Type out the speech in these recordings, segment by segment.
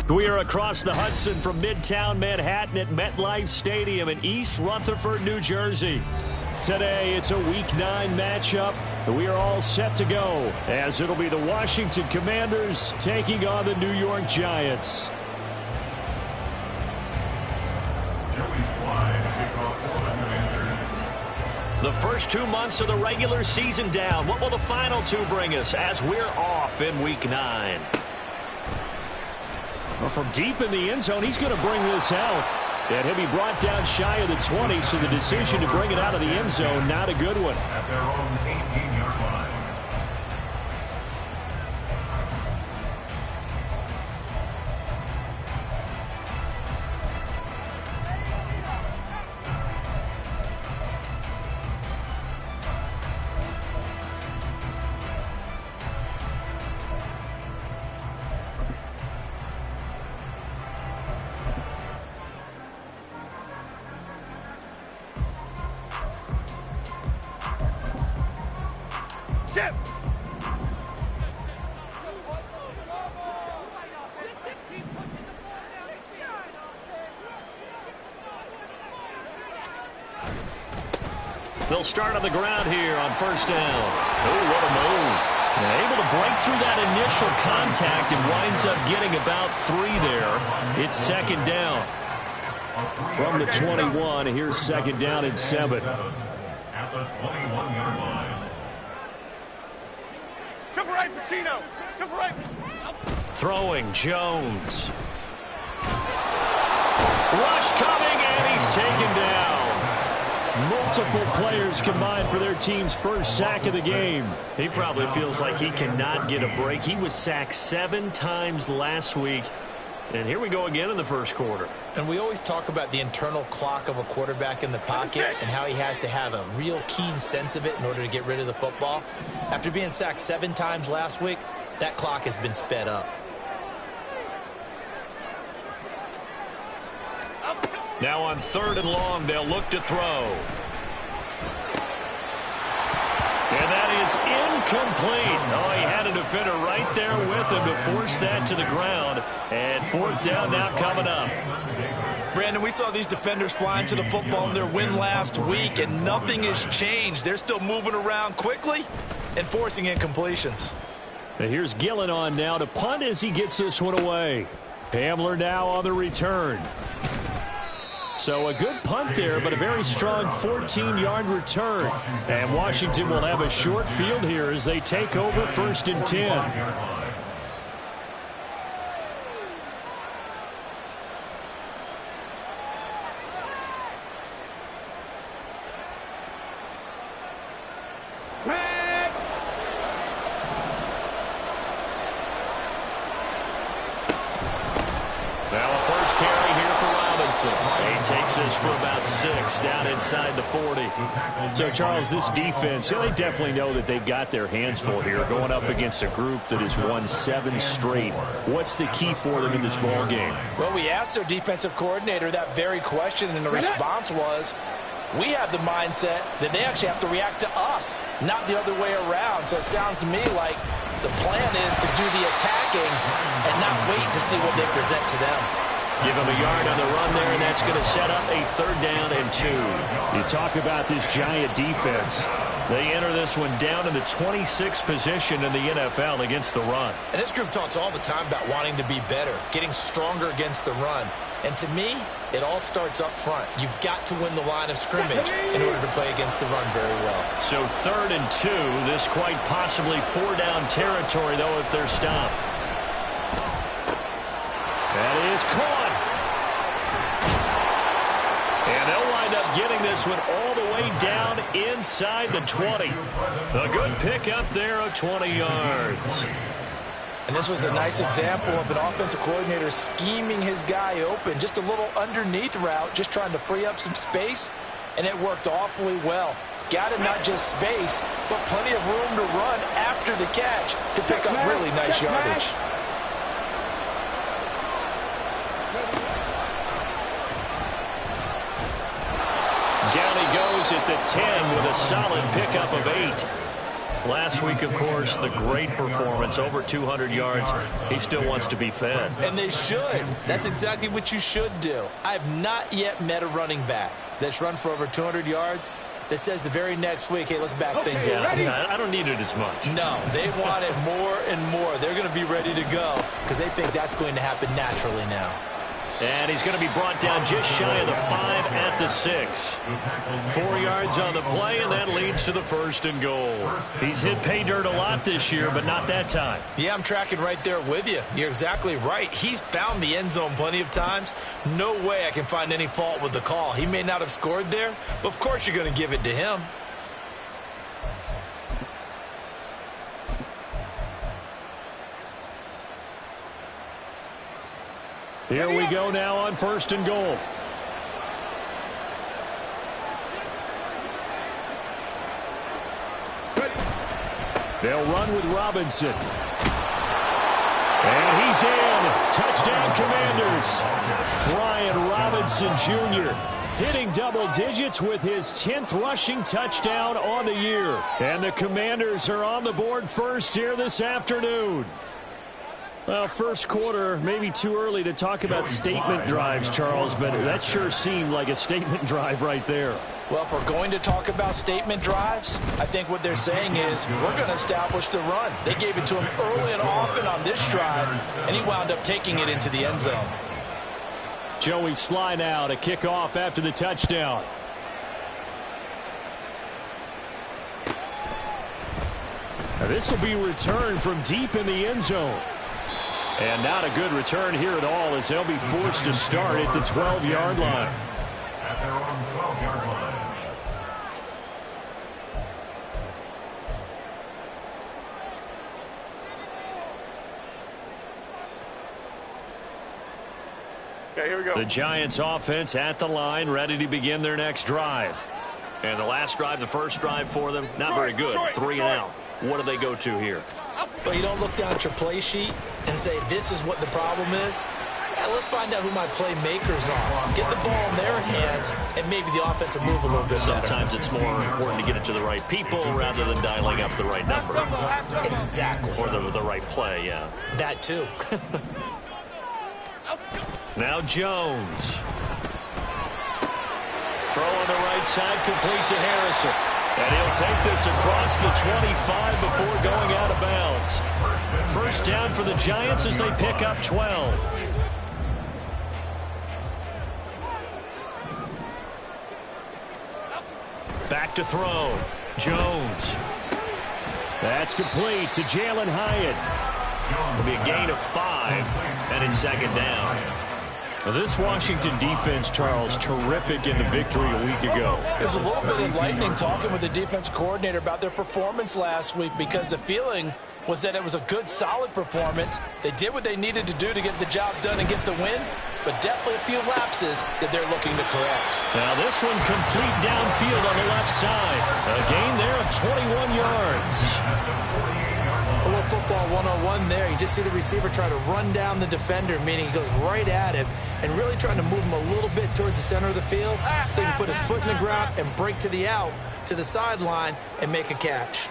We are across the Hudson from Midtown Manhattan at MetLife Stadium in East Rutherford, New Jersey. Today, it's a Week 9 matchup. We are all set to go, as it'll be the Washington Commanders taking on the New York Giants. The first 2 months of the regular season down. What will the final 2 bring us as we're off in Week 9? Well, from deep in the end zone, he's going to bring this out. And he'll be brought down shy of the 20, so the decision to bring it out of the end zone, not a good one. At their own 18-yard line. They'll start on the ground here on first down. Oh, what a move. And able to break through that initial contact and winds up getting about 3 there. It's second down. From the 21, here's second down and 7. At the 21-yard line. Triple right, Pacino. Triple right. Throwing Jones. Rush coming, and he's taken down. Multiple players combined for their team's first sack of the game. He probably feels like he cannot get a break. He was sacked 7 times last week. And here we go again in the first quarter. And we always talk about the internal clock of a quarterback in the pocket and how he has to have a real keen sense of it in order to get rid of the football. After being sacked 7 times last week, that clock has been sped up. Now on 3rd and long, they'll look to throw. And that is incomplete. Oh, he had a defender right there with him to force that to the ground. And 4th down now coming up. Brandon, we saw these defenders flying to the football in their win last week, and nothing has changed. They're still moving around quickly and forcing incompletions. And here's Gillen on now to punt as he gets this one away. Hamler now on the return. So a good punt there, but a very strong 14-yard return. And Washington will have a short field here as they take over 1st and 10. He takes this for about 6 down inside the 40. So, Charles, this defense, they definitely know that they've got their hands full here going up against a group that has won 7 straight. What's the key for them in this ball game? Well, we asked their defensive coordinator that very question, and the response was, we have the mindset that they actually have to react to us, not the other way around. So it sounds to me like the plan is to do the attacking and not wait to see what they present to them. Give him a yard on the run there, and that's going to set up a 3rd down and 2. You talk about this Giant defense. They enter this one down in the 26th position in the NFL against the run. And this group talks all the time about wanting to be better, getting stronger against the run. And to me, it all starts up front. You've got to win the line of scrimmage in order to play against the run very well. So 3rd and 2, this quite possibly 4-down territory, though, if they're stopped. That is caught. And they'll wind up getting this one all the way down inside the 20. A good pick up there of 20 yards. And this was a nice example of an offensive coordinator scheming his guy open. Just a little underneath route, just trying to free up some space, and it worked awfully well. Got him not just space, but plenty of room to run after the catch to pick up really nice yardage. Down he goes at the 10 with a solid pickup of 8. Last week, of course, the great performance, over 200 yards. He still wants to be fed. And they should. That's exactly what you should do. I have not yet met a running back that's run for over 200 yards that says the very next week, hey, let's back things up. I don't need it as much. No, they want it more and more. They're going to be ready to go because they think that's going to happen naturally now. And he's going to be brought down just shy of the 5 at the 6. 4 yards on the play, and that leads to the 1st and goal. He's hit pay dirt a lot this year, but not that time. Yeah, I'm tracking right there with you. You're exactly right. He's found the end zone plenty of times. No way I can find any fault with the call. He may not have scored there, but of course you're going to give it to him. Here we go now on 1st and goal. They'll run with Robinson. And he's in. Touchdown, Commanders. Brian Robinson Jr. hitting double digits with his 10th rushing touchdown on the year. And the Commanders are on the board first here this afternoon. Well, first quarter, maybe too early to talk about statement drives, Charles, but that sure seemed like a statement drive right there. Well, if we're going to talk about statement drives, I think what they're saying is we're going to establish the run. They gave it to him early and often on this drive, and he wound up taking it into the end zone. Joey Sly now to kick off after the touchdown. Now this will be returned from deep in the end zone. And not a good return here at all as they'll be forced to start at the 12-yard line. At their own 12-yard line. Okay, here we go. The Giants offense at the line, ready to begin their next drive. And the last drive, the first drive for them, not very good. 3 and out. What do they go to here? Well, you don't look down at your play sheet and say, this is what the problem is. Let's find out who my playmakers are. Get the ball in their hands, and maybe the offense will move a little bit better. Sometimes it's more important to get it to the right people rather than dialing up the right number. Exactly. Or the right play, yeah. That too. Now Jones. Throw on the right side, complete to Harrison. And he'll take this across the 25 before going out of bounds. First down for the Giants as they pick up 12. Back to throw. Jones. That's complete to Jalen Hyatt. It'll be a gain of 5, and it's 2nd down. Now this Washington defense, Charles, terrific in the victory a week ago. It was a little bit enlightening talking with the defense coordinator about their performance last week because the feeling was that it was a good, solid performance. They did what they needed to do to get the job done and get the win, but definitely a few lapses that they're looking to correct. Now this one complete downfield on the left side. A gain there of 21 yards. A little football 101 there. You just see the receiver try to run down the defender, meaning he goes right at him and really trying to move him a little bit towards the center of the field so he can put his foot in the ground and break to the out, to the sideline, and make a catch.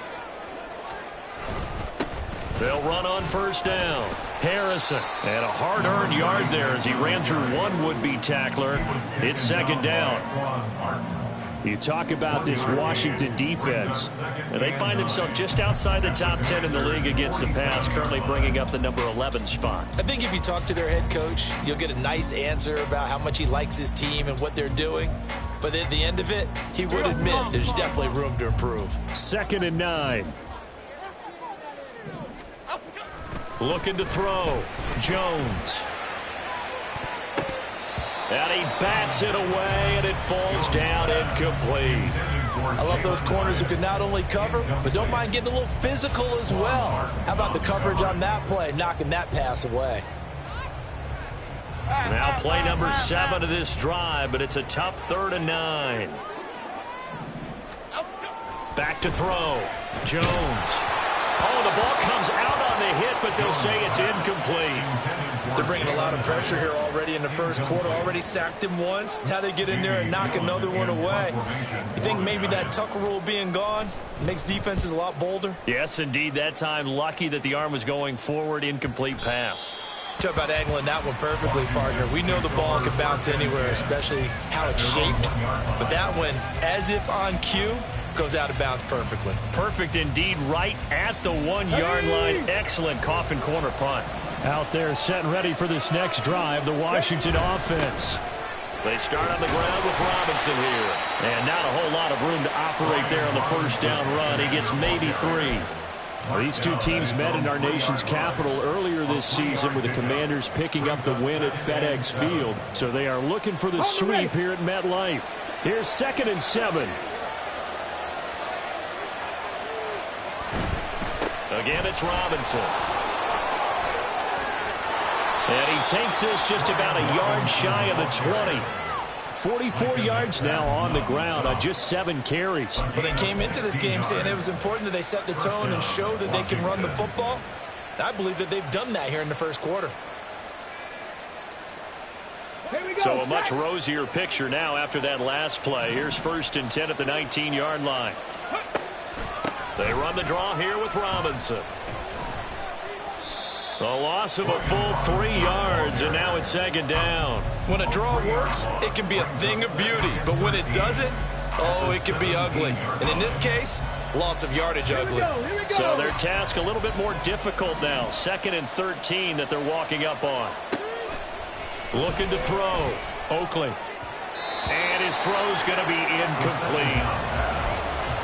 They'll run on first down. Harrison, and a hard-earned yard there as he ran through one would-be tackler. It's 2nd down. You talk about this Washington defense, and they find themselves just outside the top 10 in the league against the pass, currently bringing up the number 11 spot. I think if you talk to their head coach, you'll get a nice answer about how much he likes his team and what they're doing. But at the end of it, he would admit there's definitely room to improve. 2nd and 9. Looking to throw. Jones. And he bats it away, and it falls down incomplete. I love those corners who can not only cover, but don't mind getting a little physical as well. How about the coverage on that play, knocking that pass away? Now play number 7 of this drive, but it's a tough 3rd and 9. Back to throw. Jones. Oh, the ball comes out on the hit, but they'll say it's incomplete. They're bringing a lot of pressure here already in the first quarter. Already sacked him once. Now they get in there and knock another one away. You think maybe that Tucker rule being gone makes defenses a lot bolder? Yes, indeed. That time, lucky that the arm was going forward. Incomplete pass. Talk about angling that one perfectly, partner. We know the ball can bounce anywhere, especially how it's shaped. But that one, as if on cue, goes out of bounds perfectly. Perfect indeed, right at the 1-yard line. Excellent coffin corner punt. Out there set and ready for this next drive, the Washington offense. They start on the ground with Robinson here. And not a whole lot of room to operate there on the first down run. He gets maybe 3. Well, these two teams met in our nation's capital earlier this season with the Commanders picking up the win at FedEx Field. So they are looking for the sweep here at MetLife. Here's 2nd and 7. Again, it's Robinson. And he takes this just about a yard shy of the 20. 44 yards now on the ground on just 7 carries. Well, they came into this game saying it was important that they set the tone and show that they can run the football. And I believe that they've done that here in the first quarter. So a much rosier picture now after that last play. Here's 1st and 10 at the 19-yard line. They run the draw here with Robinson. A loss of a full 3 yards, and now it's 2nd down. When a draw works, it can be a thing of beauty. But when it doesn't, oh, it can be ugly. And in this case, loss of yardage ugly. So their task a little bit more difficult now. 2nd and 13 that they're walking up on. Looking to throw. Oakley. And his throw's going to be incomplete.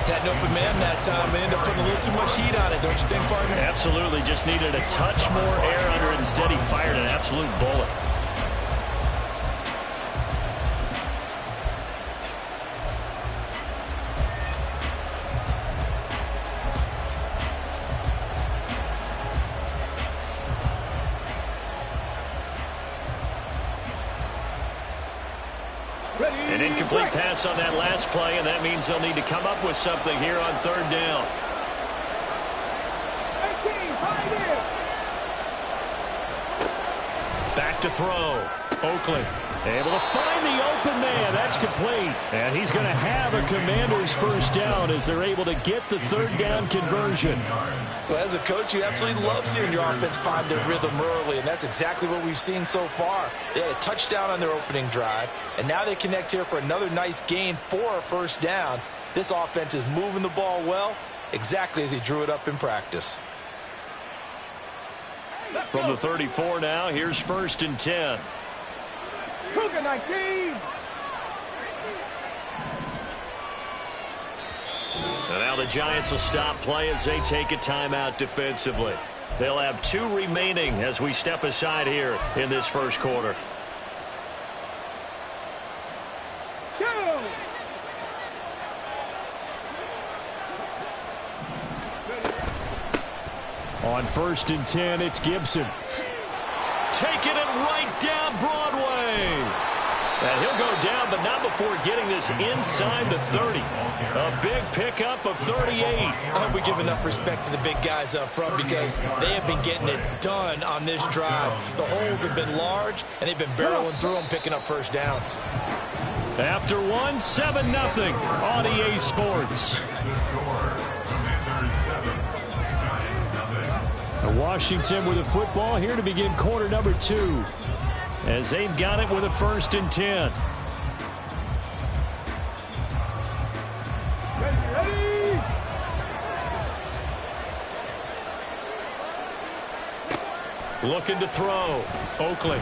Had an open man that time and ended up putting a little too much heat on it, don't you think, partner? Absolutely. Just needed a touch more air under it. Instead, he fired an absolute bullet. An incomplete pass on that last play, and that means they'll need to come up with something here on 3rd down. Back to throw. Oakley able to find the open man. That's complete. And he's going to have a Commanders first down as they're able to get the 3rd down conversion. Well, as a coach, you absolutely love seeing your offense find their rhythm early, and that's exactly what we've seen so far. They had a touchdown on their opening drive, and now they connect here for another nice gain for a first down. This offense is moving the ball well, exactly as he drew it up in practice. From the 34 now, here's 1st and 10. Cougar 19. And now the Giants will stop play as they take a timeout defensively. They'll have 2 remaining as we step aside here in this first quarter. On 1st and 10, it's Gibson. Taking it right down Broadway. And he'll go down, but not before getting this inside the 30. A big pickup of 38. I hope we give enough respect to the big guys up front because they have been getting it done on this drive. The holes have been large, and they've been barreling through them, picking up first downs. After 1, 7-0 on EA Sports. Washington with a football here to begin quarter number 2 as they've got it with a 1st and 10. Ready. Looking to throw. Oakley.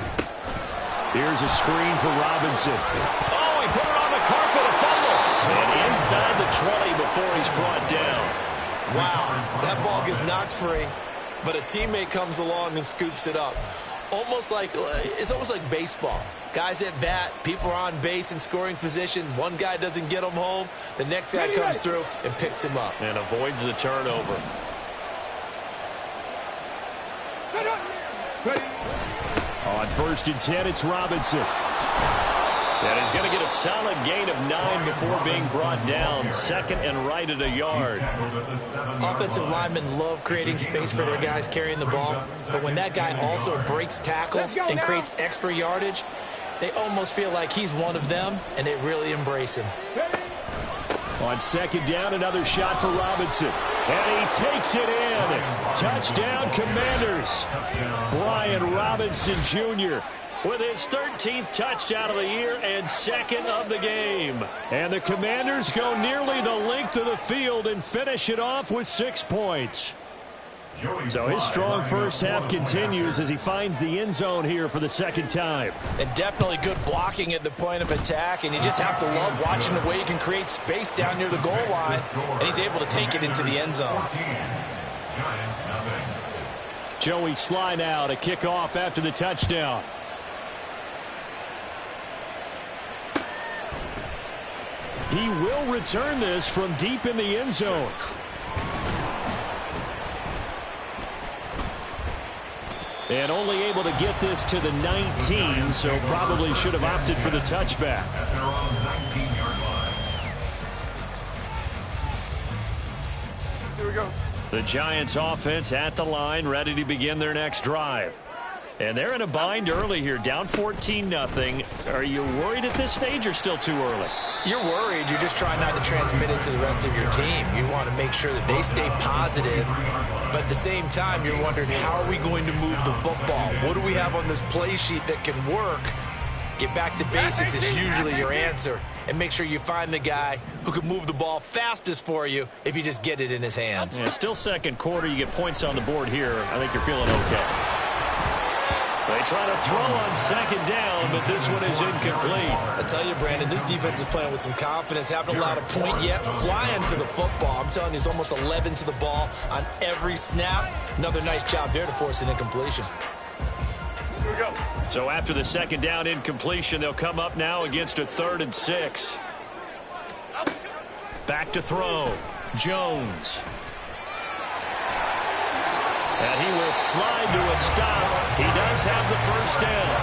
Here's a screen for Robinson. Oh, he put it on the carpet, a fumble. And inside the 20 before he's brought down. Wow, that ball gets knocked free, but a teammate comes along and scoops it up. it's almost like baseball. Guys at bat, people are on base in scoring position. One guy doesn't get him home. The next guy comes through and picks him up. And avoids the turnover. On 1st and 10, it's Robinson. And he's going to get a solid gain of 9 before being brought down. 2nd and right at a yard. Offensive linemen love creating space for their guys carrying the ball. But when that guy also breaks tackles and creates extra yardage, they almost feel like he's one of them, and they really embrace him. On 2nd down, another shot for Robinson. And he takes it in. Touchdown, Commanders. Brian Robinson Jr. with his 13th touchdown of the year and 2nd of the game. And the Commanders go nearly the length of the field and finish it off with 6 points. So his strong first half continues as he finds the end zone here for the 2nd time. And definitely good blocking at the point of attack, and you just have to love watching the way he can create space down near the goal line, and he's able to take it into the end zone. Joey Sly now to kick off after the touchdown. He will return this from deep in the end zone. And only able to get this to the 19, so probably should have opted for the touchback. At their own 19-yard line. Here we go. The Giants offense at the line, ready to begin their next drive. And they're in a bind early here, down 14-0. Are you worried at this stage or still too early? You're worried. You're just trying not to transmit it to the rest of your team. You want to make sure that they stay positive. But at the same time, you're wondering, how are we going to move the football? What do we have on this play sheet that can work? Get back to basics is usually your answer. And make sure you find the guy who can move the ball fastest for you if you just get it in his hands. Yeah, still 2nd quarter. You get points on the board here. I think you're feeling okay. They try to throw on 2nd down, but this one is incomplete. I tell you, Brandon, this defense is playing with some confidence. Haven't allowed a point yet. Flying to the football. I'm telling you, it's almost 11 to the ball on every snap. Another nice job there to force an incompletion. Here we go. So after the 2nd down incompletion, they'll come up now against a 3rd and 6. Back to throw. Jones. And he will slide to a stop. He does have the 1st down.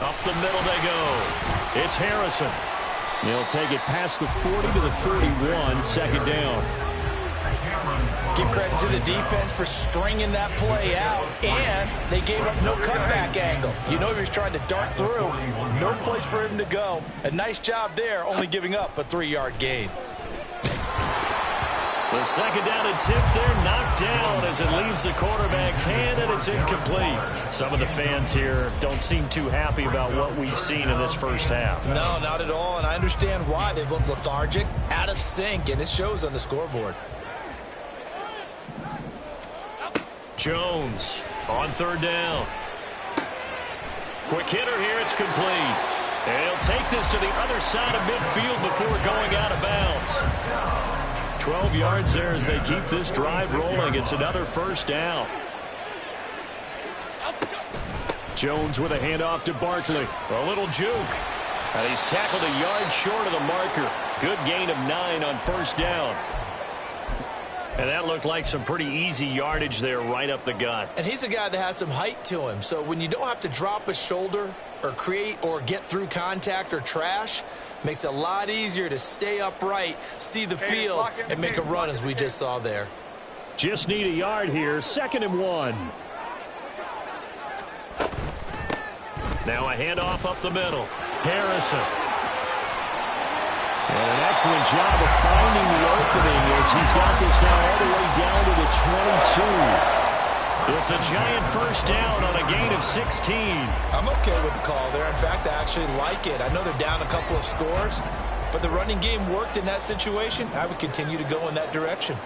Up the middle they go. It's Harrison. They'll take it past the 40 to the 41, 2nd down. Give credit to the defense for stringing that play out, and they gave up no cutback angle. You know he was trying to dart through. No place for him to go. A nice job there, only giving up a 3-yard gain. The 2nd down attempt there knocked down as it leaves the quarterback's hand, and it's incomplete. Some of the fans here don't seem too happy about what we've seen in this first half. No, not at all, and I understand why. They've looked lethargic, out of sync, and it shows on the scoreboard. Jones on 3rd down. Quick hitter here, it's complete. And he'll take this to the other side of midfield before going out of bounds. 12 yards there as they keep this drive rolling. It's another 1st down. Jones with a handoff to Barkley. A little juke. And he's tackled a yard short of the marker. Good gain of 9 on 1st down. And that looked like some pretty easy yardage there right up the gut. And he's a guy that has some height to him. So when you don't have to drop a shoulder or create or get through contact or trash, makes it a lot easier to stay upright, see the field, and make a run as we just saw there. Just need a yard here. 2nd and 1. Now a handoff up the middle. Harrison. And an excellent job of finding the opening as he's got this now all the way down to the 22. It's a giant 1st down on a gain of 16. I'm okay with the call there. In fact, I actually like it. I know they're down a couple of scores, but the running game worked in that situation. I would continue to go in that direction.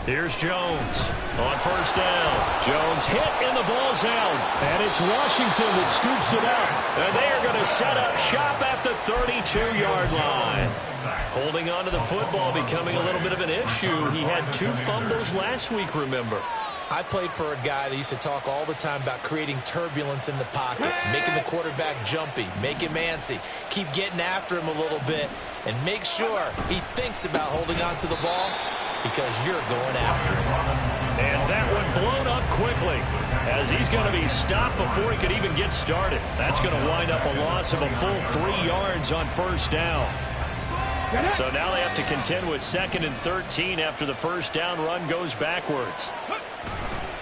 Here's Jones on first down. Jones hit and the ball's out. And it's Washington that scoops it up. And they are going to set up shop at the 32-yard line. Holding on to the football becoming a little bit of an issue. He had 2 fumbles last week, remember. I played for a guy that used to talk all the time about creating turbulence in the pocket, making the quarterback jumpy, make him antsy, keep getting after him a little bit, and make sure he thinks about holding on to the ball because you're going after him. And that one blown up quickly as he's going to be stopped before he could even get started. That's going to wind up a loss of a full 3 yards on first down. So now they have to contend with 2nd and 13 after the first down run goes backwards.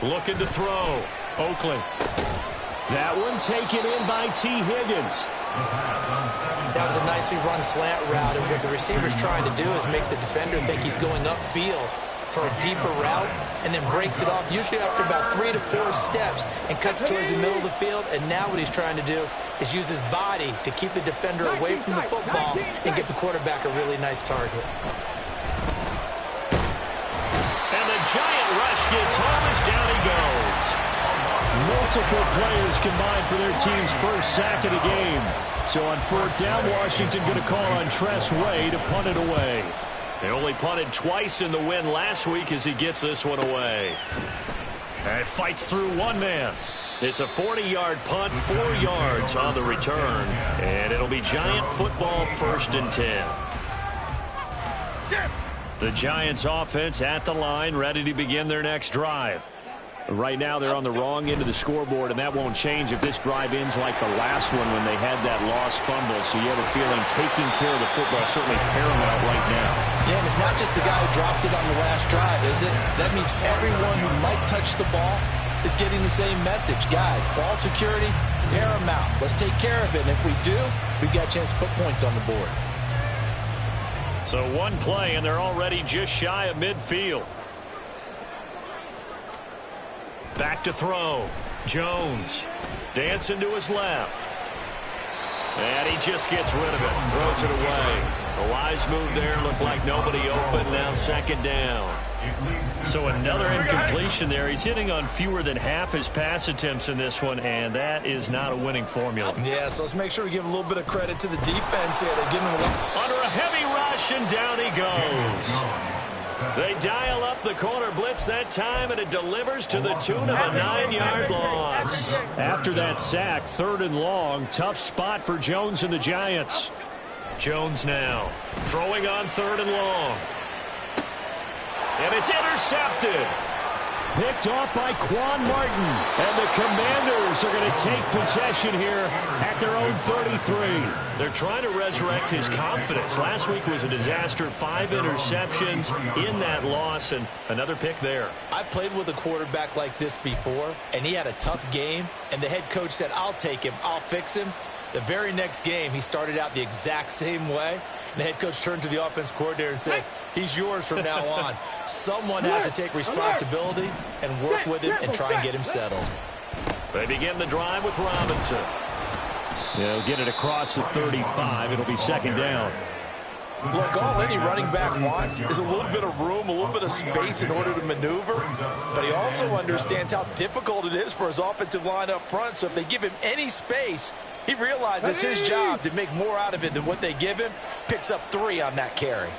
Looking to throw. Oakland. That one taken in by T. Higgins. That was a nicely run slant route, and what the receiver's trying to do is make the defender think he's going upfield for a deeper route, and then breaks it off usually after about 3 to 4 steps and cuts towards the middle of the field. And now what he's trying to do is use his body to keep the defender away from the football and give the quarterback a really nice target. And the giant rush gets home as down he goes. Multiple players combined for their team's first sack of the game. So on 4th down, Washington going to call on Tress Way to punt it away. They only punted twice in the win last week as he gets this one away. And fights through one man. It's a 40-yard punt, 4 yards on the return. And it'll be Giant football 1st and 10. The Giants offense at the line, ready to begin their next drive. Right now they're on the wrong end of the scoreboard, and that won't change if this drive ends like the last one when they had that lost fumble. So you have a feeling taking care of the football is certainly paramount right now. Yeah, and it's not just the guy who dropped it on the last drive, is it? That means everyone who might touch the ball is getting the same message. Guys, ball security, paramount. Let's take care of it. And if we do, we've got a chance to put points on the board. So one play, and they're already just shy of midfield. Back to throw. Jones dancing to his left. And he just gets rid of it. Throws it away. A wise move there. Looked like nobody open. Now 2nd down. So another incompletion there. He's hitting on fewer than half his pass attempts in this one, and that is not a winning formula. Yeah, so let's make sure we give a little bit of credit to the defense here. They're giving him under a heavy rush, and down he goes. They dial up the corner blitz that time, and it delivers to the tune of a 9-yard loss. After that sack, 3rd and long, tough spot for Jones and the Giants. Jones now throwing on 3rd and long. And it's intercepted. Picked off by Quan Martin. And the Commanders are going to take possession here at their own 33. They're trying to resurrect his confidence. Last week was a disaster. 5 interceptions in that loss, and another pick there. I played with a quarterback like this before, and he had a tough game, and the head coach said, I'll take him, I'll fix him. The very next game, he started out the exact same way. And the head coach turned to the offense coordinator and said, he's yours from now on. Someone has to take responsibility and work with him and try and get him settled. They begin the drive with Robinson. They'll get it across the 35. It'll be 2nd down. Look, all any running back wants is a little bit of room, a little bit of space in order to maneuver. But he also understands how difficult it is for his offensive line up front. So if they give him any space, he realizes it's his job to make more out of it than what they give him. Picks up 3 on that carry.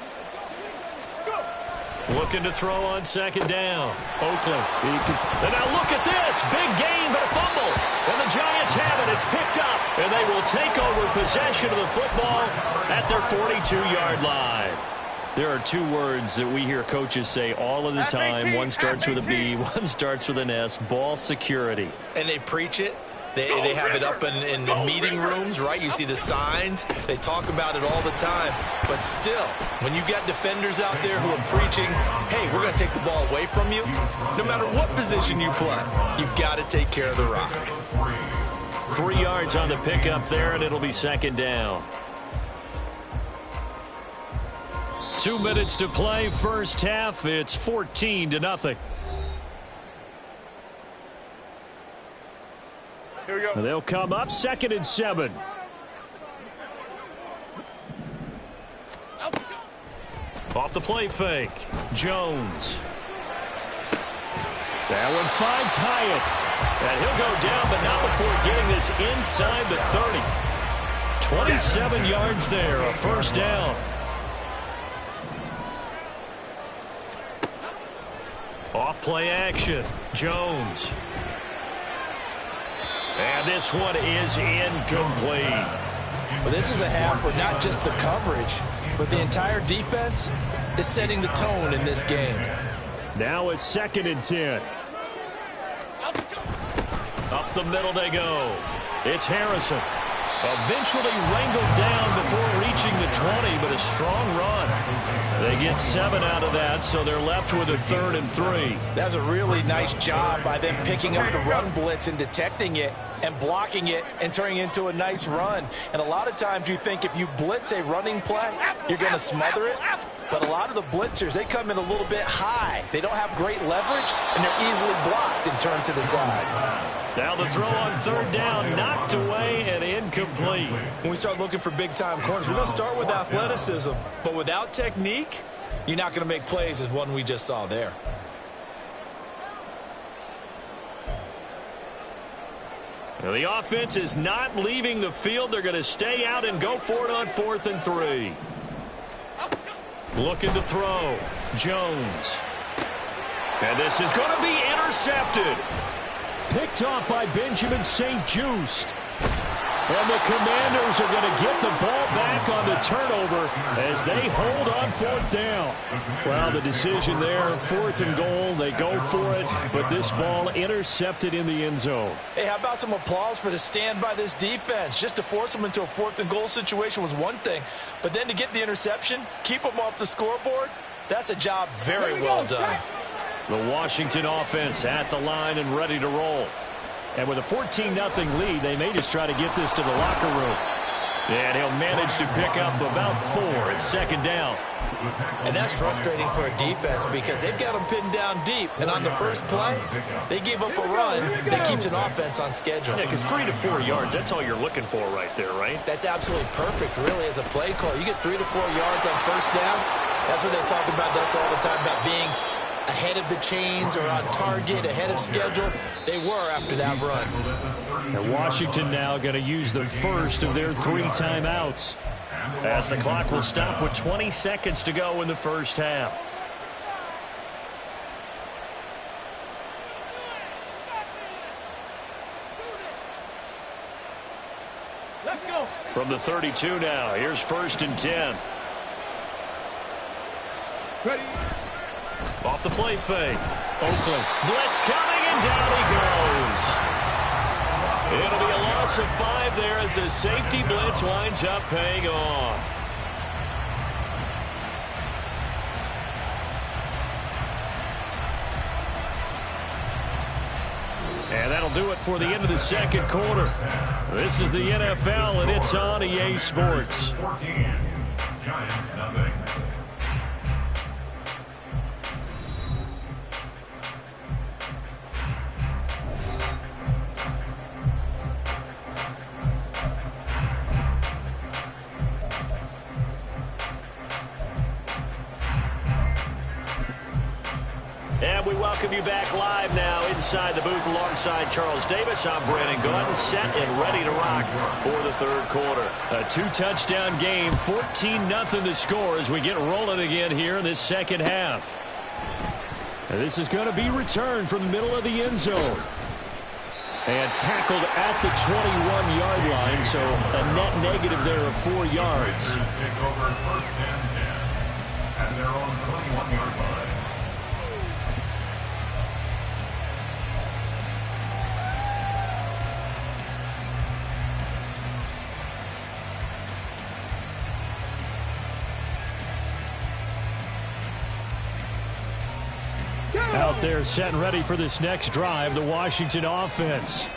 Looking to throw on 2nd down. Oakland. And now look at this. Big gain, but a fumble. And the Giants have it. It's picked up. And they will take over possession of the football at their 42-yard line. There are 2 words that we hear coaches say all of the time. One starts with a B, one starts with an S. Ball security. And they preach it. They have it up in the meeting rooms, right? You see the signs. They talk about it all the time. But still, when you got defenders out there who are preaching, hey, we're going to take the ball away from you, no matter what position you play, you've got to take care of the rock. 3 yards on the pickup there, and it'll be 2nd down. 2 minutes to play, first half. It's 14-0. Here we go. They'll come up 2nd and 7. Off the play fake. Jones That one finds Hyatt. And he'll go down, but not before getting this inside the 30. 27 yards there, a first down. Off play action, Jones. And this one is incomplete. Well, this is a half where not just the coverage, but the entire defense is setting the tone in this game. Now it's 2nd and 10. Up the middle they go. It's Harrison. Eventually wrangled down before reaching the 20, but a strong run. They get 7 out of that, so they're left with a 3rd and 3. That's a really nice job by them picking up the run blitz and detecting it and blocking it and turning it into a nice run. And a lot of times you think if you blitz a running play, you're going to smother it. But a lot of the blitzers, they come in a little bit high. They don't have great leverage, and they're easily blocked and turned to the side. Now the throw on 3rd down, knocked away and incomplete. When we start looking for big-time corners, we're going to start with athleticism. But without technique, you're not going to make plays as one we just saw there. Now the offense is not leaving the field. They're going to stay out and go for it on 4th and 3. Looking to throw. Jones. And this is going to be intercepted. Picked off by Benjamin St-Juste. And the Commanders are going to get the ball back on the turnover as they hold on 4th down. Well, the decision there, 4th and goal. They go for it, but this ball intercepted in the end zone. Hey, how about some applause for the stand by this defense? Just to force them into a 4th and goal situation was one thing, but then to get the interception, keep them off the scoreboard, that's a job very well done. The Washington offense at the line and ready to roll. And with a 14-0 lead, they may just try to get this to the locker room. And he'll manage to pick up about 4 at 2nd down. And that's frustrating for a defense because they've got them pinned down deep. And on the first play, they gave up a run that keeps an offense on schedule. Yeah, because 3 to 4 yards, that's all you're looking for right there, right? That's absolutely perfect, really, as a play call. You get 3 to 4 yards on first down. That's what they talk about us all the time, about being ahead of the chains or on target, ahead of schedule. They were after that run. And Washington now going to use the first of their 3 timeouts as the clock will stop with 20 seconds to go in the first half. Let's go. From the 32 now, here's 1st and 10. Ready. Off the play fake. Oakland. Blitz coming, and down he goes. It'll be a loss of 5 there as the safety blitz winds up paying off. And that'll do it for the end of the 2nd quarter. This is the NFL, and it's on EA Sports. 14. Giants nothing. And we welcome you back live now inside the booth alongside Charles Davis. I'm Brandon Gaudin, set and ready to rock for the 3rd quarter. A 2-touchdown game, 14-0 the score as we get rolling again here in this 2nd half. And this is going to be returned from the middle of the end zone. And tackled at the 21-yard line, so a net negative there of 4 yards. Take over 1st and 10 at their own 21-yard line. Out there set and ready for this next drive, the Washington offense.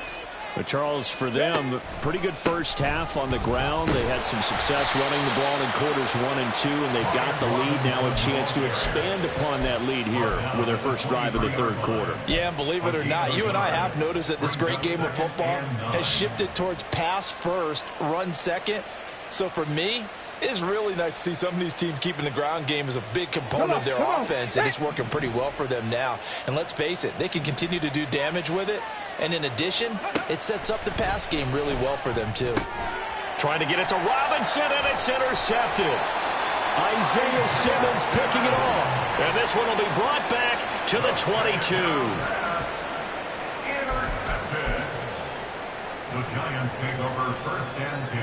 But Charles, for them, pretty good first half on the ground. They had some success running the ball in quarters 1 and 2, and they've got the lead now, a chance to expand upon that lead here with their first drive of the 3rd quarter. Yeah, and believe it or not, you and I have noticed that this great game of football has shifted towards pass first, run second. So for me, It's really nice to see some of these teams keeping the ground game as a big component of their offense, and it's working pretty well for them now. And let's face it, they can continue to do damage with it. And in addition, it sets up the pass game really well for them, too. Trying to get it to Robinson, and it's intercepted. Isaiah Simmons picking it off. And this one will be brought back to the 22. Intercepted. The Giants take over 1st and 10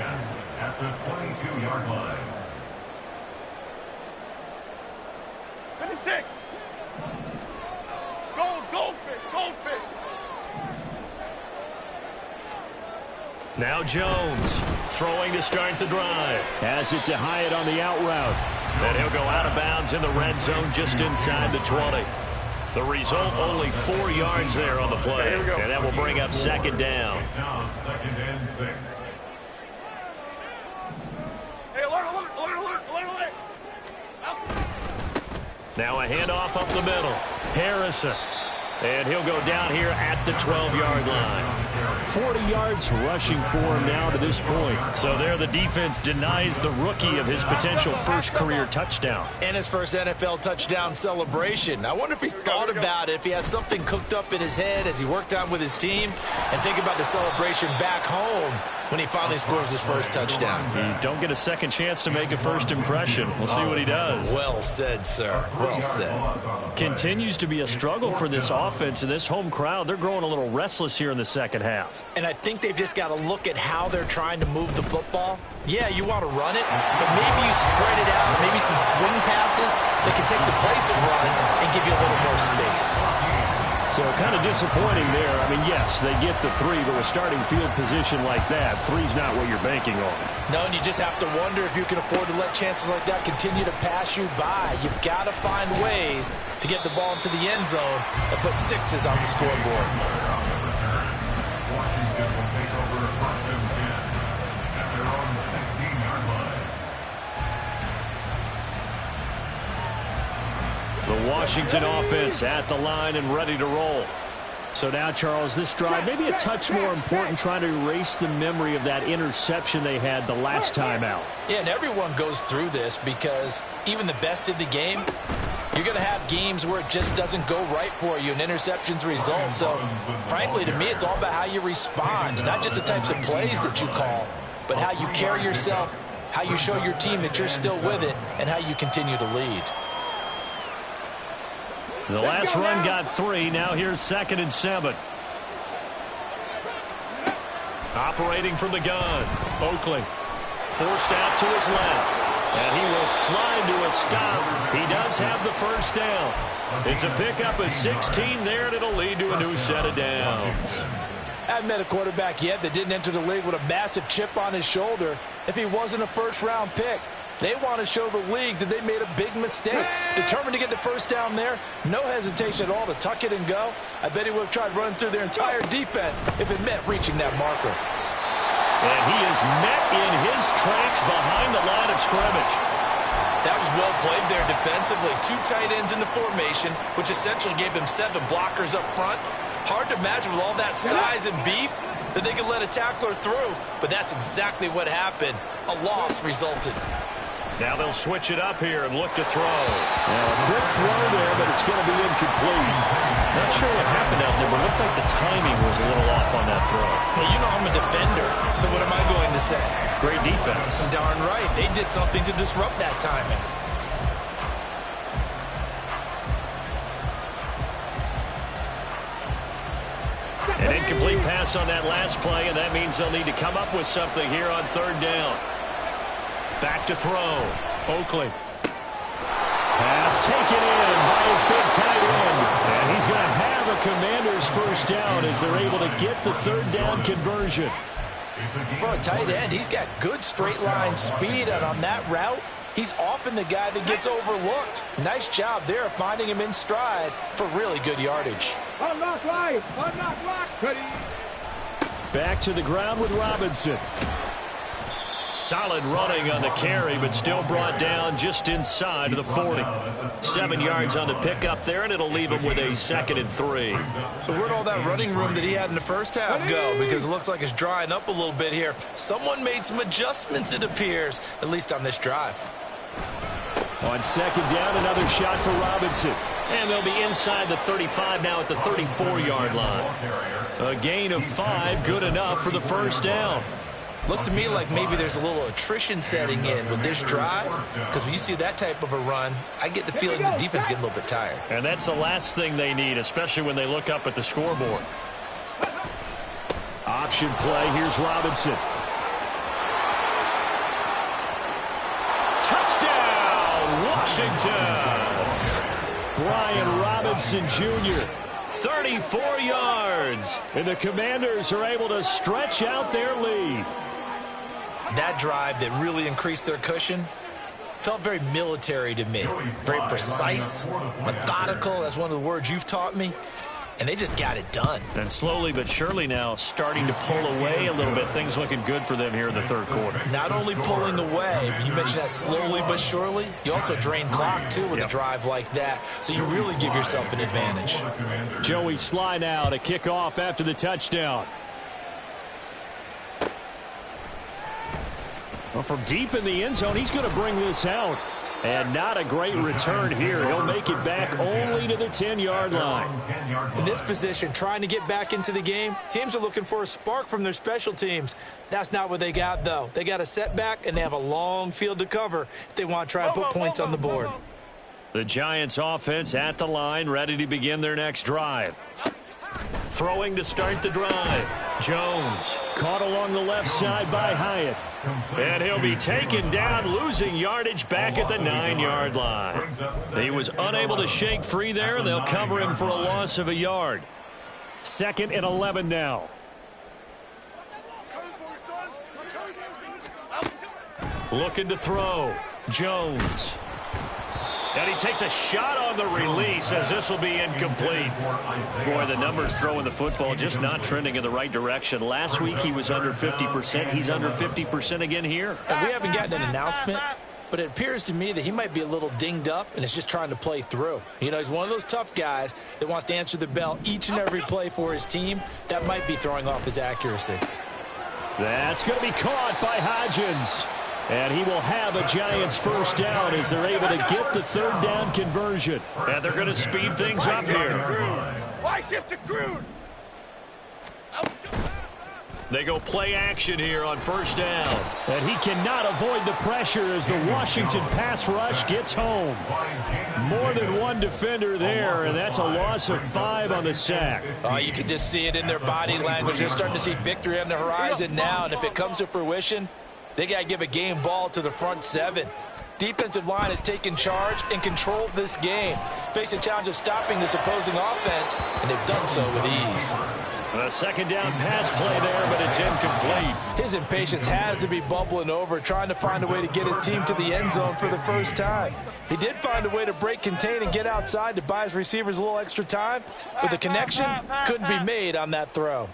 at the 22-yard line. 56. Goldfish. Now Jones throwing to start the drive. Has it to Hyatt on the out route. And he'll go out of bounds in the red zone just inside the 20. The result, only 4 yards there on the play. And that will bring up 2nd down. It's now 2nd and 6. Hey, alert. Now a handoff up the middle. Harrison. And he'll go down here at the 12-yard line. 40 yards rushing for him now to this point. So there the defense denies the rookie of his potential first career touchdown. And his first NFL touchdown celebration. I wonder if he's thought about it, if he has something cooked up in his head as he worked out with his team, and think about the celebration back home when he finally scores his first touchdown. You don't get a second chance to make a first impression. We'll see what he does. Well said, sir. Well said. Continues to be a struggle for this offense, and this home crowd, they're growing a little restless here in the second half. And I think they've just got to look at how they're trying to move the football. Yeah, you want to run it, but maybe you spread it out, maybe some swing passes that can take the place of runs and give you a little more space. So kind of disappointing there. I mean, yes, they get the 3, but with starting field position like that, 3's not what you're banking on. No, and you just have to wonder if you can afford to let chances like that continue to pass you by. You've got to find ways to get the ball into the end zone and put 6s on the scoreboard. Washington will take over 1st and 10 at their own 16-yard line. The Washington offense at the line and ready to roll. So now, Charles, this drive maybe a touch more important, trying to erase the memory of that interception they had the last time out. Yeah, and everyone goes through this because even the best in the game, you're going to have games where it just doesn't go right for you, and interceptions result. So, frankly, to me, it's all about how you respond, not just the types of plays that you call, but how you carry yourself, how you show your team that you're still with it, and how you continue to lead. The last run got 3. Now here's 2nd and 7. Operating from the gun. Oakley forced out to his left. And he will slide to a stop. He does have the first down. It's a pickup of 16 there, and it'll lead to a new set of downs. I haven't met a quarterback yet that didn't enter the league with a massive chip on his shoulder if he wasn't a first-round pick. They want to show the league that they made a big mistake. Determined to get the first down there. No hesitation at all to tuck it and go. I bet he would have tried running through their entire defense if it meant reaching that marker. And he is met in his tracks behind the line of scrimmage. That was well played there defensively. 2 tight ends in the formation, which essentially gave them 7 blockers up front. Hard to imagine with all that size and beef that they could let a tackler through. But that's exactly what happened. A loss resulted. Now they'll switch it up here and look to throw. Now a quick throw there, but it's going to be incomplete. Not sure what happened out there, but it looked like the timing was a little off on that throw. Well, you know I'm a defender, so what am I going to say? Great defense. Darn right. They did something to disrupt that timing. An incomplete pass on that last play, and that means they'll need to come up with something here on 3rd down. Back to throw. Oakley. Pass taken in by his big tight end. And he's going to have a Commander's first down as they're able to get the 3rd down conversion. For a tight end, he's got good straight line speed, and on that route, he's often the guy that gets overlooked. Nice job there finding him in stride for really good yardage. Unlock right. Ready. Back to the ground with Robinson. Solid running on the carry, but still brought down just inside of the 40. 7 yards on the pickup there, and it'll leave him with a 2nd and 3. So where'd all that running room that he had in the first half go? Because it looks like it's drying up a little bit here. Someone made some adjustments, it appears, at least on this drive. On 2nd down, another shot for Robinson. And they'll be inside the 35 now at the 34-yard line. A gain of 5, good enough for the first down. Looks to me like maybe there's a little attrition setting in with this drive, because when you see that type of a run, I get the feeling the defense getting a little bit tired. And that's the last thing they need, especially when they look up at the scoreboard. Option play, here's Robinson. Touchdown, Washington! Brian Robinson Jr., 34 yards. And the Commanders are able to stretch out their lead. That drive that really increased their cushion felt very military to me. Very precise, methodical. That's one of the words you've taught me. And they just got it done. And slowly but surely now starting to pull away a little bit. Things looking good for them here in the third quarter. Not only pulling away, but you mentioned that slowly but surely. You also drain clock, too, with a drive like that. So you really give yourself an advantage. Joey Sly now to kick off after the touchdown. Well, from deep in the end zone, he's going to bring this out. And not a great return here. He'll make it back only to the 10-yard line. In this position, trying to get back into the game, teams are looking for a spark from their special teams. That's not what they got, though. They got a setback, and they have a long field to cover if they want to try and put points on the board. The Giants offense at the line, ready to begin their next drive. Throwing to start the drive. Jones caught along the left side by Hyatt. And he'll be taken down, losing yardage back at the 9-yard line. He was unable to shake free there. They'll cover him for a loss of a yard. 2nd and 11 now. Looking to throw. Jones. And he takes a shot on the release as this will be incomplete. Boy, the numbers throwing the football just not trending in the right direction. Last week he was under 50%. He's under 50% again here. And we haven't gotten an announcement, but it appears to me that he might be a little dinged up and is just trying to play through. You know, he's one of those tough guys that wants to answer the bell each and every play for his team. That might be throwing off his accuracy. That's going to be caught by Hodgins. And he will have a Giants first down as they're able to get the 3rd down conversion. And they're going to speed things up here. Why shift to Crude? They go play action here on 1st down. And he cannot avoid the pressure as the Washington pass rush gets home. More than one defender there, and that's a loss of 5 on the sack. Oh, you can just see it in their body language. They're starting to see victory on the horizon now, and if it comes to fruition, they got to give a game ball to the front 7. Defensive line has taken charge and controlled this game. Face a challenge of stopping this opposing offense, and they've done so with ease. A 2nd down pass play there, but it's incomplete. His impatience has to be bubbling over, trying to find a way to get his team to the end zone for the first time. He did find a way to break contain and get outside to buy his receivers a little extra time, but the connection couldn't be made on that throw.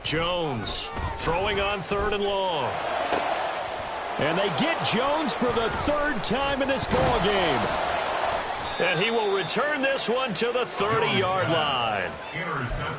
Jones throwing on 3rd and long. And they get Jones for the 3rd time in this ball game. And he will return this one to the 30-yard line.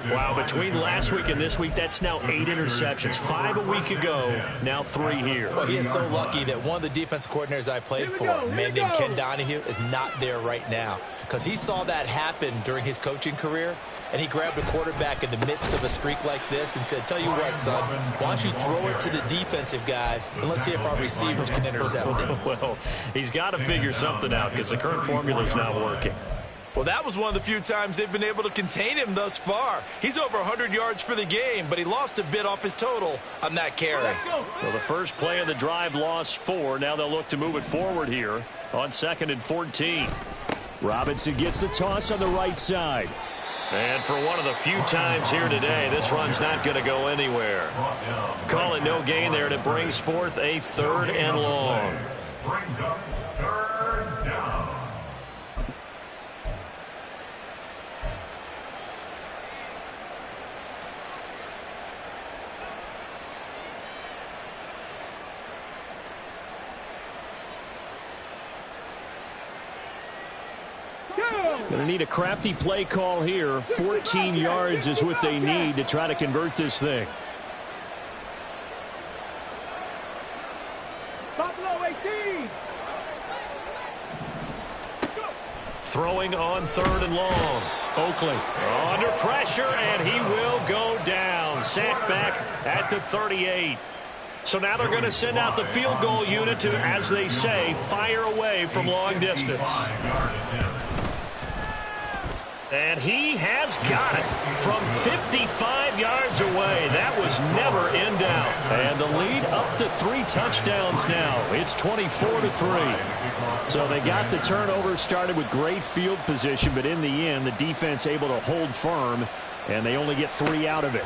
Wow, between last week and this week, that's now 8 interceptions. 5 a week ago, now 3 here. Well, he is so lucky that one of the defense coordinators I played for, a man named Ken Donahue, is not there right now. Because he saw that happen during his coaching career, and he grabbed a quarterback in the midst of a streak like this and said, tell you what, son, why don't you throw it to the defensive guys, and let's see if our receivers can intercept it. Well, he's got to figure something out because the current formula is not working. Well, that was one of the few times they've been able to contain him thus far. He's over 100 yards for the game, but he lost a bit off his total on that carry. Well, the first play of the drive lost 4. Now they'll look to move it forward here on 2nd and 14. Robinson gets the toss on the right side. And for one of the few times here today, this run's not going to go anywhere. Call it no gain there, and it brings forth a 3rd and long. Brings up 3rd down. Going to need a crafty play call here. 14 yards is what they need to try to convert this thing. Buffalo 18. Throwing on 3rd and long. Oakley under pressure, and he will go down. Sacked back at the 38. So now they're going to send out the field goal unit to, as they say, fire away from long distance. And he has got it from 55 yards away. That was never in doubt. And the lead up to 3 touchdowns now. It's 24-3. So they got the turnover started with great field position, but in the end, the defense able to hold firm, and they only get 3 out of it.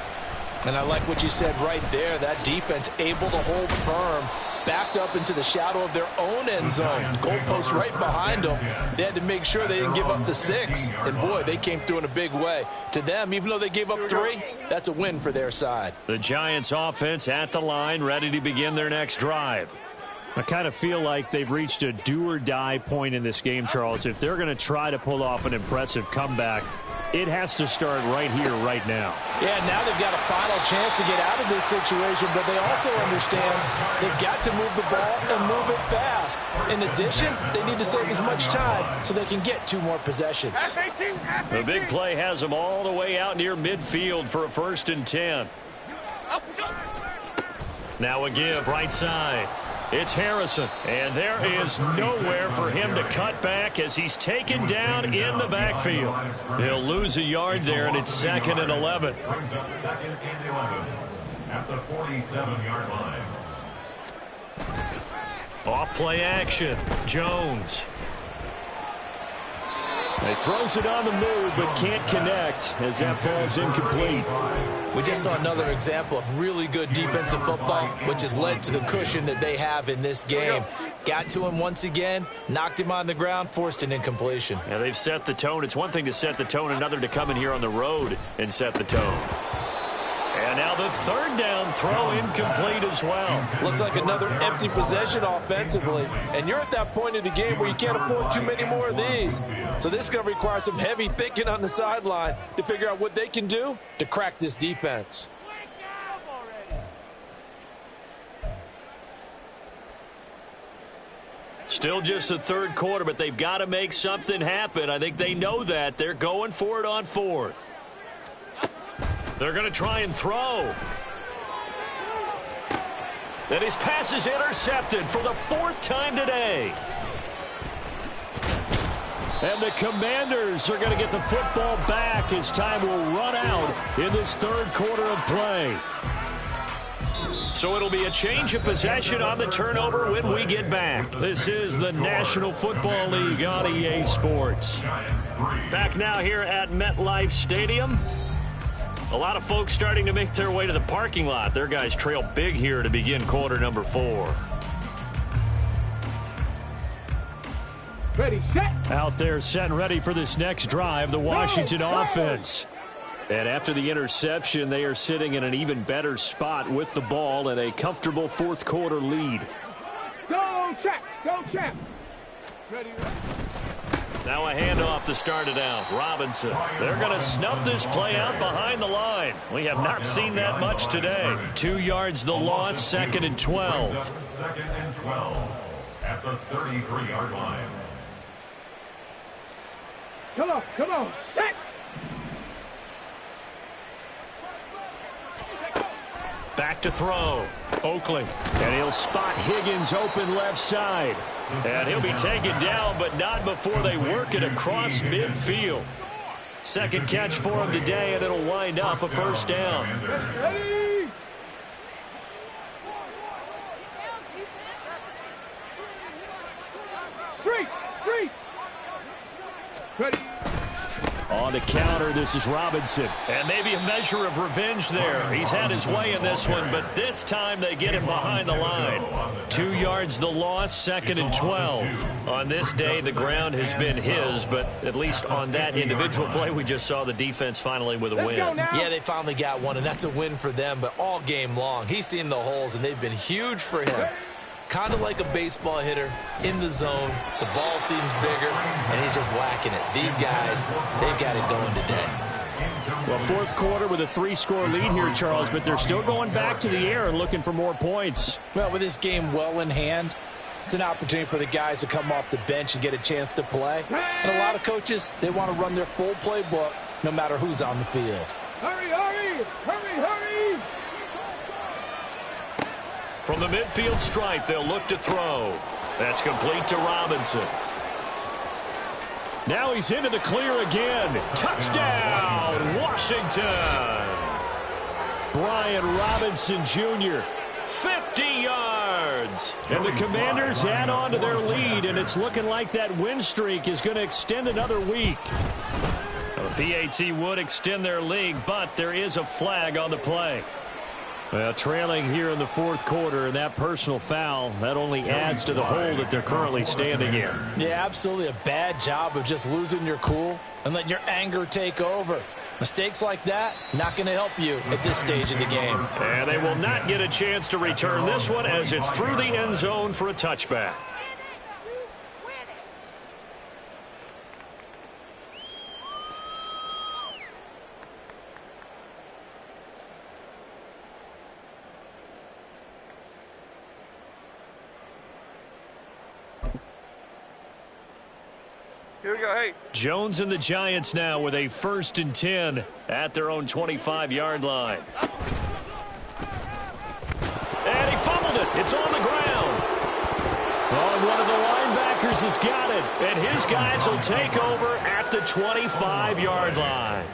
And I like what you said right there. That defense able to hold firm, backed up into the shadow of their own end zone. Goalpost right behind them. They had to make sure they didn't give up the 6. And, boy, they came through in a big way. To them, even though they gave up 3, that's a win for their side. The Giants offense at the line, ready to begin their next drive. I kind of feel like they've reached a do-or-die point in this game, Charles. If they're going to try to pull off an impressive comeback, it has to start right here, right now. Yeah, now they've got a final chance to get out of this situation, but they also understand they've got to move the ball and move it fast. In addition, they need to save as much time so they can get 2 more possessions. The big play has them all the way out near midfield for a 1st and 10. Now a give right side. It's Harrison, and there is nowhere for him to cut back as he's taken down in the backfield. He'll lose a yard there, and it's 2nd and 11. Brings up 2nd and 11 at the 47-yard line. Off play action. Jones. He throws it on the move, but can't connect as that falls incomplete. We just saw another example of really good defensive football, which has led to the cushion that they have in this game. Got to him once again, knocked him on the ground, forced an incompletion. Yeah, they've set the tone. It's one thing to set the tone, another to come in here on the road and set the tone. And now the 3rd down throw incomplete as well. Looks like another empty possession offensively. And you're at that point of the game where you can't afford too many more of these. So this is going to require some heavy thinking on the sideline to figure out what they can do to crack this defense. Still just the 3rd quarter, but they've got to make something happen. I think they know that. They're going for it on 4th. They're going to try and throw. And his pass is intercepted for the 4th time today. And the Commanders are going to get the football back as time will run out in this 3rd quarter of play. So it'll be a change of possession on the turnover when we get back. This is the National Football League on EA Sports. Back now here at MetLife Stadium. A lot of folks starting to make their way to the parking lot. Their guys trail big here to begin quarter number 4. Ready, set. Out there set and ready for this next drive, the Washington offense. And after the interception, they are sitting in an even better spot with the ball and a comfortable 4th quarter lead. Go, champ. Go, champ. Ready. Now a handoff to start it out. Robinson. They're going to snuff this play out behind the line. We have not seen that much today. 2 yards the loss, 2nd and 12. 2nd and 12 at the 33-yard line. Come on, set. Back to throw. Oakley. And he'll spot Higgins open left side. And he'll be taken down, but not before they work it across midfield. 2nd catch for him today, and it'll wind up a 1st down. Ready. Street. Ready. On the counter, this is Robinson. And maybe a measure of revenge there. He's had his way in this one, but this time they get him behind the line. 2 yards the loss, 2nd and 12. On this day, the ground has been his, but at least on that individual play, we just saw the defense finally with a win. Yeah, they finally got one, and that's a win for them, but all game long, he's seen the holes, and they've been huge for him. kind of like a baseball hitter in the zone. The ball seems bigger, and he's just whacking it. These guys, they've got it going today. Well, fourth quarter with a 3-score lead here, Charles, but they're still going back to the air and looking for more points. Well, with this game well in hand, it's an opportunity for the guys to come off the bench and get a chance to play. And a lot of coaches, they want to run their full playbook no matter who's on the field. Hurry, hurry! Hurry, hurry! From the midfield stripe, they'll look to throw. That's complete to Robinson. Now he's into the clear again. Touchdown, Washington! Brian Robinson Jr., 50 yards. And the Commanders add on to their lead, and it's looking like that win streak is going to extend another week. The PAT would extend their lead, but there is a flag on the play. Well, trailing here in the fourth quarter, and that personal foul, that only adds to the hole that they're currently standing in. Yeah, absolutely a bad job of just losing your cool and letting your anger take over. Mistakes like that, not going to help you at this stage of the game. And they will not get a chance to return this one as it's through the end zone for a touchback. Here we go, hey. Jones and the Giants now with a 1st and 10 at their own 25-yard line. And he fumbled it. It's on the ground. Oh, one of the linebackers has got it. And his guys will take over at the 25-yard line.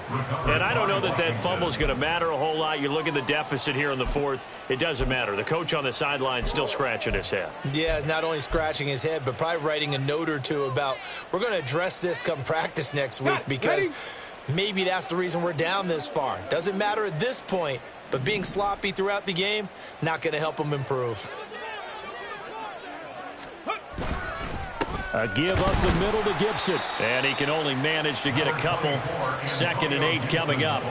And I don't know that that fumble is going to matter a whole lot. You look at the deficit here in the fourth. It doesn't matter. The coach on the sideline still scratching his head. Yeah, not only scratching his head, but probably writing a note or two about we're going to address this come practice next week because maybe that's the reason we're down this far. Doesn't matter at this point, but being sloppy throughout the game, not going to help them improve. A give up the middle to Gibson. And he can only manage to get a couple. 2nd and 8 coming up.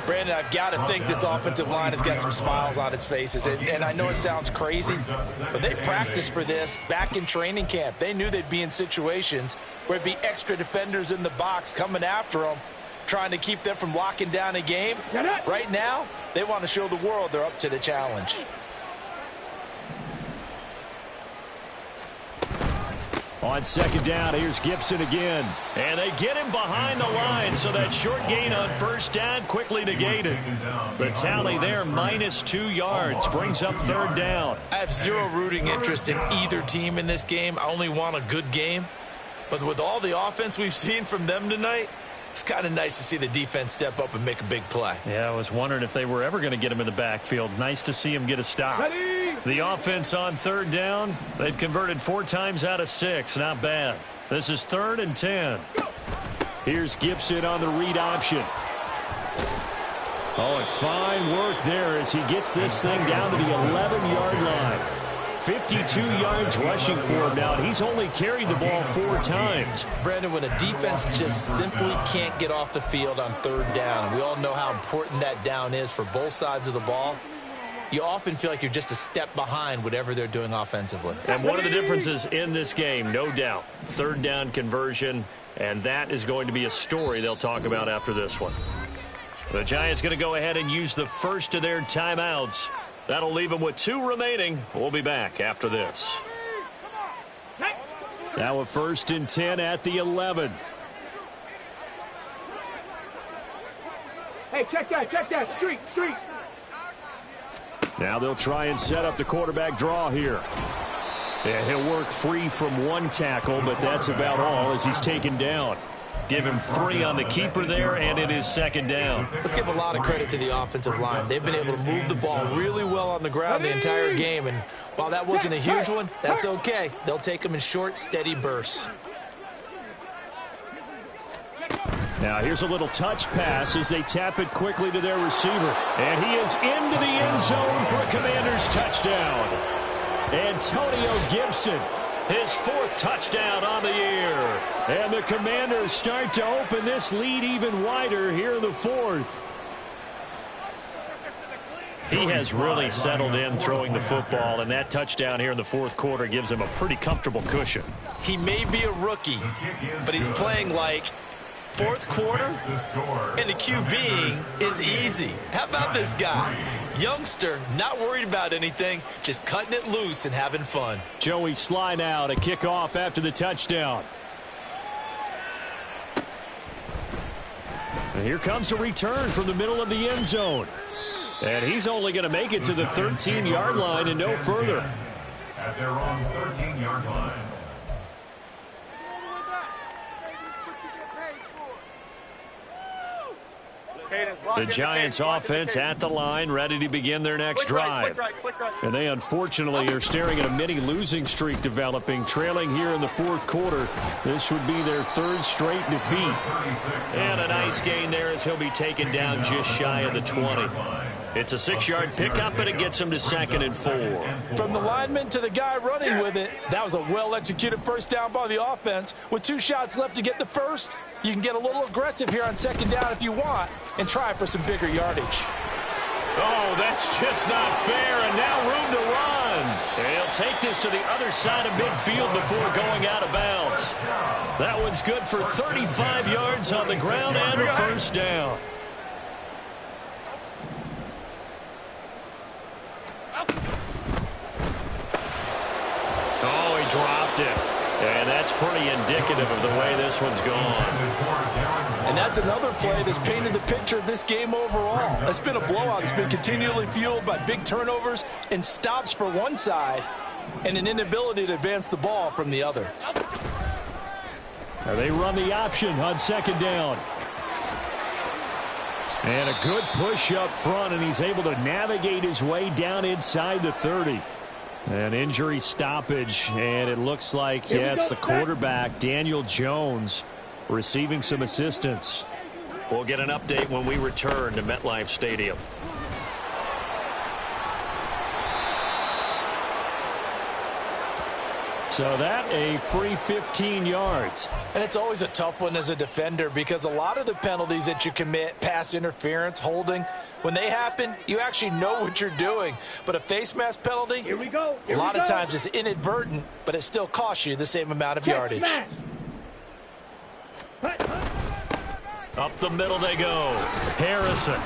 Brandon, I've got to think this offensive line has got some smiles on its faces. And I know it sounds crazy, but they practiced for this back in training camp. They knew they'd be in situations where it'd be extra defenders in the box coming after them, trying to keep them from locking down a game. Right now, they want to show the world they're up to the challenge. On 2nd down, here's Gibson again. And they get him behind the line, so that short gain on 1st down quickly negated. The tally there, -2 yards, brings up 3rd down. I have zero rooting interest in either team in this game. I only want a good game. But with all the offense we've seen from them tonight, it's kind of nice to see the defense step up and make a big play. Yeah, I was wondering if they were ever going to get him in the backfield. Nice to see him get a stop. The offense on 3rd down, they've converted 4 times out of 6. Not bad. This is 3rd and 10. Here's Gibson on the read option. Oh, and fine work there as he gets this thing down to the 11-yard line. 52 yards rushing for him now. He's only carried the ball 4 times. Brandon, when a defense just simply can't get off the field on 3rd down, we all know how important that down is for both sides of the ball, you often feel like you're just a step behind whatever they're doing offensively. And one of the differences in this game, no doubt, 3rd down conversion, and that is going to be a story they'll talk about after this one. The Giants going to go ahead and use the first of their timeouts. That'll leave them with 2 remaining. We'll be back after this. Now a 1st and 10 at the 11. Hey, check that. Street. Now they'll try and set up the quarterback draw here. Yeah, he'll work free from 1 tackle, but that's about all as he's taken down. Give him 3 on the keeper there, and it is 2nd down. Let's give a lot of credit to the offensive line. They've been able to move the ball really well on the ground the entire game, and while that wasn't a huge one, that's okay. They'll take them in short, steady bursts. Now here's a little touch pass as they tap it quickly to their receiver. And he is into the end zone for a Commanders touchdown. Antonio Gibson, his 4th touchdown on the year. And the Commanders start to open this lead even wider here in the 4th. He has really settled in throwing the football, and that touchdown here in the fourth quarter gives him a pretty comfortable cushion. He may be a rookie, but he's playing like fourth quarter, and the QBing is easy. How about this guy? Youngster, not worried about anything, just cutting it loose and having fun. Joey Sly now to kick off after the touchdown. And here comes a return from the middle of the end zone. And he's only going to make it to the 13-yard line and no further. At their own 13-yard line. The Giants offense at the line, ready to begin their next drive. And they unfortunately are staring at a mini losing streak developing, trailing here in the fourth quarter. This would be their third straight defeat. And a nice gain there as he'll be taken down just shy of the 20. It's a 6-yard pickup, and it gets him to 2nd and 4. From the lineman to the guy running with it, that was a well-executed first down by the offense. With 2 shots left to get the first, you can get a little aggressive here on 2nd down if you want and try for some bigger yardage. Oh, that's just not fair, and now room to run. And he'll take this to the other side of midfield before going out of bounds. That one's good for 35 yards on the ground and a first down. Oh, he dropped it. And that's pretty indicative of the way this one's gone. And that's another play that's painted the picture of this game overall. It's been a blowout. It's been continually fueled by big turnovers and stops for one side and an inability to advance the ball from the other. Now they run the option on 2nd down. And a good push up front, and he's able to navigate his way down inside the 30. An injury stoppage, and it looks like, yeah, it's the quarterback, Daniel Jones, receiving some assistance. We'll get an update when we return to MetLife Stadium. So that a free 15 yards. And it's always a tough one as a defender because a lot of the penalties that you commit, pass interference, holding, when they happen, you actually know what you're doing. But a face mask penalty, Here we go. a lot of times it's inadvertent, but it still costs you the same amount of yardage. Up the middle they go. Harrison.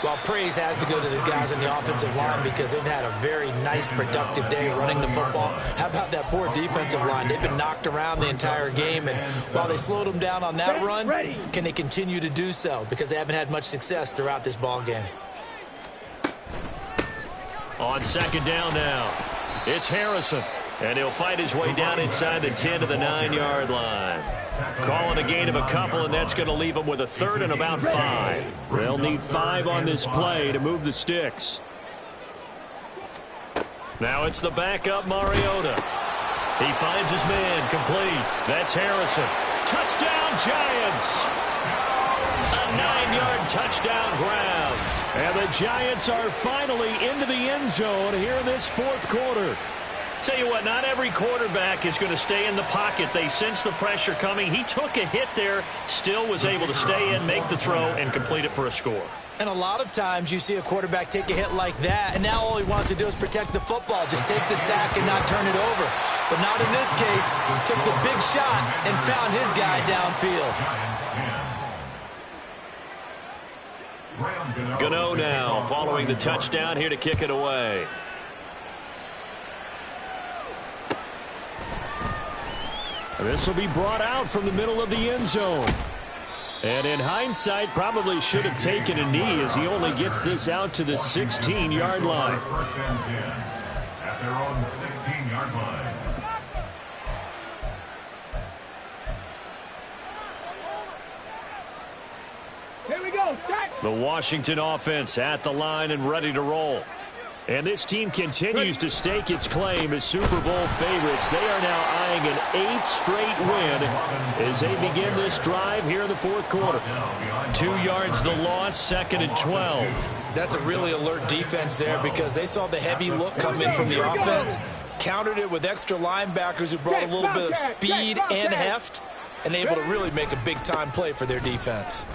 Well, praise has to go to the guys in the offensive line because they've had a very nice, productive day running the football. How about that poor defensive line? They've been knocked around the entire game, and while they slowed them down on that run, can they continue to do so? Because they haven't had much success throughout this ball game. On 2nd down now, it's Harrison, and he'll fight his way down inside the 10 to the 9-yard line. Calling a gain of a couple, and that's going to leave them with a 3rd and about 5. They'll need 5 on this play to move the sticks. Now it's the backup, Mariota. He finds his man, complete. That's Harrison. Touchdown, Giants! A 9-yard touchdown grab. And the Giants are finally into the end zone here in this fourth quarter. Tell you what, not every quarterback is going to stay in the pocket. They sense the pressure coming. He took a hit there, still was able to stay in, make the throw, and complete it for a score. And a lot of times you see a quarterback take a hit like that, and now all he wants to do is protect the football. Just take the sack and not turn it over. But not in this case. Took the big shot and found his guy downfield. Gano now following the touchdown here to kick it away. This will be brought out from the middle of the end zone. And in hindsight, probably should have taken a knee as he only gets this out to the 16-yard line. First and 10 at their own 16-yard line. Here we go. Set. The Washington offense at the line and ready to roll. And this team continues to stake its claim as Super Bowl favorites. They are now eyeing an 8th straight win as they begin this drive here in the fourth quarter. 2 yards the loss, 2nd and 12. That's a really alert defense there because they saw the heavy look come in from the offense, countered it with extra linebackers who brought a little bit of speed and heft, and able to really make a big-time play for their defense.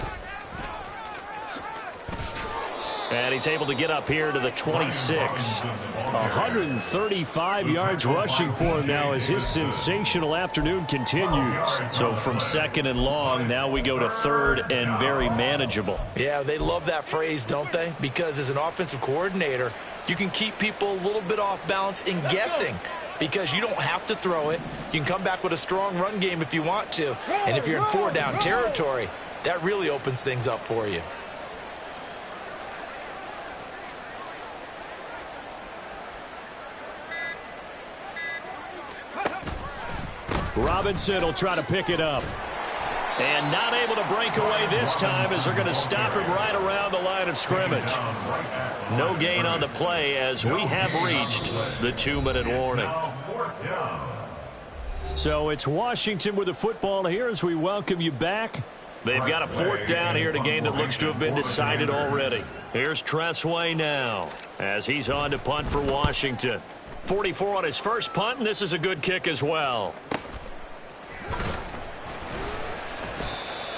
And he's able to get up here to the 26. 135 yards rushing for him now as his sensational afternoon continues. So from second and long, now we go to third and very manageable. Yeah, they love that phrase, don't they? Because as an offensive coordinator, you can keep people a little bit off balance in guessing because you don't have to throw it. You can come back with a strong run game if you want to. And if you're in 4-down territory, that really opens things up for you. Robinson will try to pick it up. And not able to break away this time as they're going to stop him right around the line of scrimmage. No gain on the play as we have reached the 2-minute warning. So it's Washington with the football here as we welcome you back. They've got a 4th down here in a game that looks to have been decided already. Here's Tressway now as he's on to punt for Washington. 44 on his first punt, and this is a good kick as well.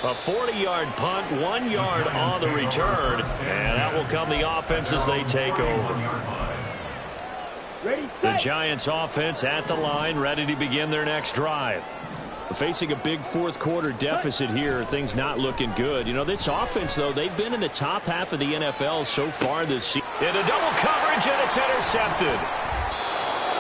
A 40-yard punt, 1 yard on the return, and that will come the offense as they take over. The Giants offense at the line, ready to begin their next drive. Facing a big fourth-quarter deficit here, things not looking good. You know, this offense, though, they've been in the top half of the NFL so far this season. Into double coverage, and it's intercepted.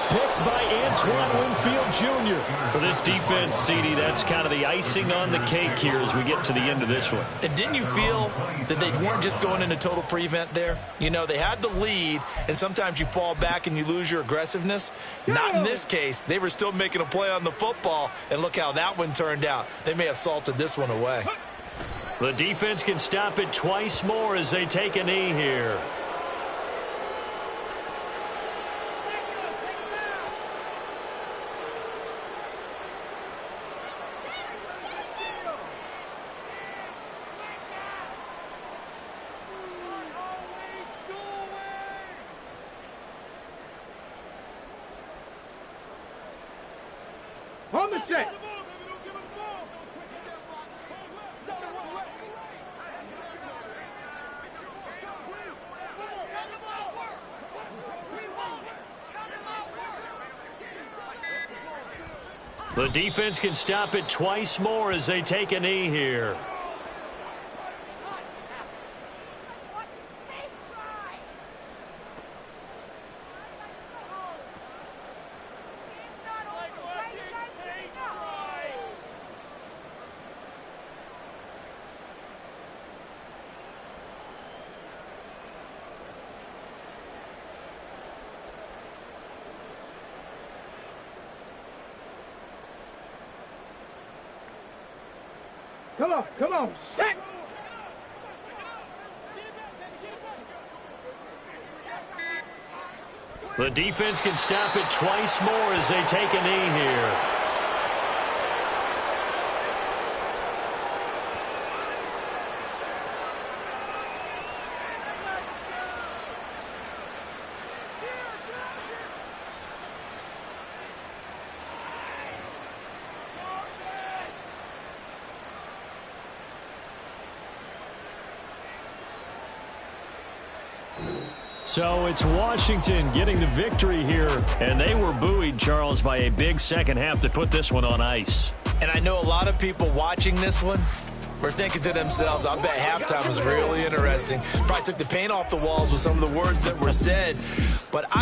Picked by Antoine Winfield Jr. For this defense, CD, that's kind of the icing on the cake here as we get to the end of this one. And didn't you feel that they weren't just going into total prevent there? You know, they had the lead, and sometimes you fall back and you lose your aggressiveness. Not in this case. They were still making a play on the football, and look how that one turned out. They may have salted this one away. The defense can stop it twice more as they take a knee here. On the check. The defense can stop it twice more as they take a knee here. Come on, set. The defense can stop it twice more as they take a knee here. So it's Washington getting the victory here, and they were buoyed, Charles, by a big second half to put this one on ice. And I know a lot of people watching this one were thinking to themselves, I bet halftime was really interesting. Probably took the paint off the walls with some of the words that were said. But